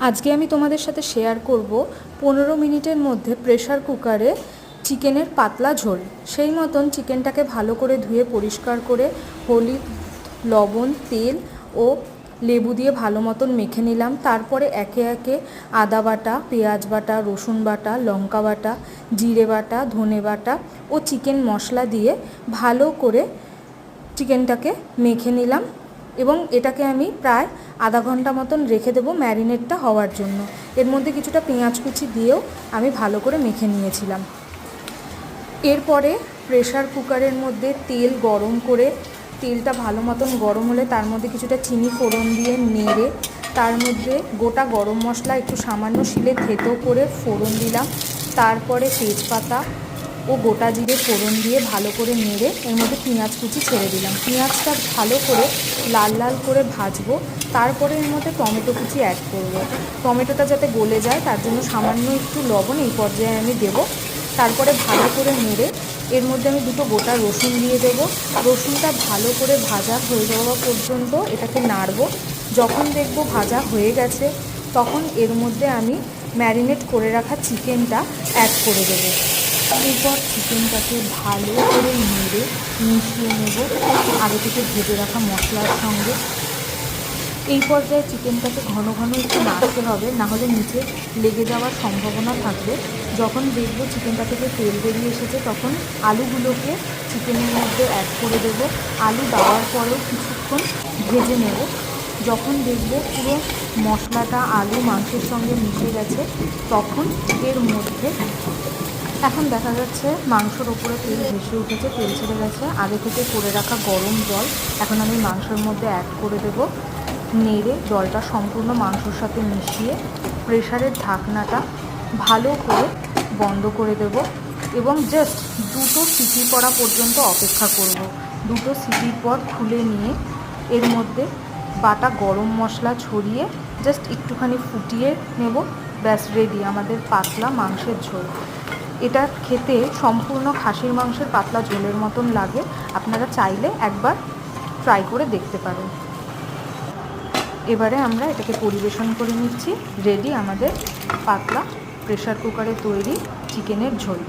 আজকে আমি তোমাদের সাথে শেয়ার করব 15 মিনিটের মধ্যে প্রেসার কুকারে চিকেনের পাতলা ঝোল। সেই মতন চিকেনটাকে ভালো করে ধুয়ে পরিষ্কার করে হলুদ, লবণ, তেল ও লেবু দিয়ে ভালো মতন মেখে নিলাম। তারপরে একে একে আদা বাটা, পেঁয়াজ বাটা, রসুন বাটা, লঙ্কা বাটা, জিরে বাটা, ধনে বাটা ও চিকেন মশলা দিয়ে ভালো করে চিকেনটাকে মেখে নিলাম এবং এটাকে আমি প্রায় আধা ঘন্টা মতন রেখে দেবো ম্যারিনেটটা হওয়ার জন্য। এর মধ্যে কিছুটা পেঁয়াজ কুচি দিয়েও আমি ভালো করে মেখে নিয়েছিলাম। এরপরে প্রেসার কুকারের মধ্যে তেল গরম করে, তেলটা ভালো মতন গরম হলে তার মধ্যে কিছুটা চিনি ফোড়ন দিয়ে নেড়ে তার মধ্যে গোটা গরম মশলা একটু সামান্য শিলে থেতো করে ফোড়ন দিলাম। তারপরে তেজপাতা ও গোটা জিরে ফোড়ন দিয়ে ভালো করে নেড়ে এর মধ্যে পেঁয়াজ কুচি ছেড়ে দিলাম। পেঁয়াজটা ভালো করে লাল লাল করে ভাজবো। তারপরে এর মধ্যে টমেটো কুচি অ্যাড করব। টমেটোটা যাতে গলে যায় তার জন্য সামান্য একটু লবণ এই পর্যায়ে আমি দেবো। তারপরে ভালো করে নেড়ে এর মধ্যে আমি দুটো গোটা রসুন দিয়ে দেবো। রসুনটা ভালো করে ভাজা হয়ে যাওয়া পর্যন্ত এটাকে নাড়বো। যখন দেখবো ভাজা হয়ে গেছে তখন এর মধ্যে আমি ম্যারিনেট করে রাখা চিকেনটা অ্যাড করে দেবো। এরপর চিকেনটাকে ভালো করে নেড়ে মিশিয়ে নেব আগে থেকে ভেজে রাখা মশলার সঙ্গে। এই পর্যায়ে চিকেনটাকে ঘন ঘন একটু নাড়তে হবে, নাহলে নিচে লেগে যাওয়ার সম্ভাবনা থাকবে। যখন দেখব চিকেনটা থেকে তেল বেরিয়ে এসেছে তখন আলুগুলোকে চিকেনের মধ্যে অ্যাড করে দেবো। আলু দেওয়ার পরেও কিছুক্ষণ ভেজে নেব। যখন দেখব পুরো মশলাটা আলু মাংসের সঙ্গে মিশে গেছে তখন এর মধ্যে এখন দেখা যাচ্ছে মাংসর ওপরে তেল ভেসে উঠেছে, তেল ছেড়ে গেছে। আগে থেকে করে রাখা গরম জল এখন আমি মাংসের মধ্যে অ্যাড করে দেবো। নেড়ে জলটা সম্পূর্ণ মাংসর সাথে মিশিয়ে প্রেসারের ঢাকনাটা ভালো করে বন্ধ করে দেব এবং জাস্ট দুটো সিটি পড়া পর্যন্ত অপেক্ষা করব। দুটো সিটির পর খুলে নিয়ে এর মধ্যে বাটা গরম মশলা ছড়িয়ে জাস্ট একটুখানি ফুটিয়ে নেব। ব্যাস রেডি আমাদের পাতলা মাংসের ঝোল। এটা খেতে সম্পূর্ণ খাসির মাংসের পাতলা ঝোলের মতন লাগে। আপনারা চাইলে একবার ট্রাই করে দেখতে পারেন। এবারে আমরা এটাকে পরিবেশন করে নিচ্ছি। রেডি আমাদের পাতলা প্রেসার কুকারে তৈরি চিকেনের ঝোল।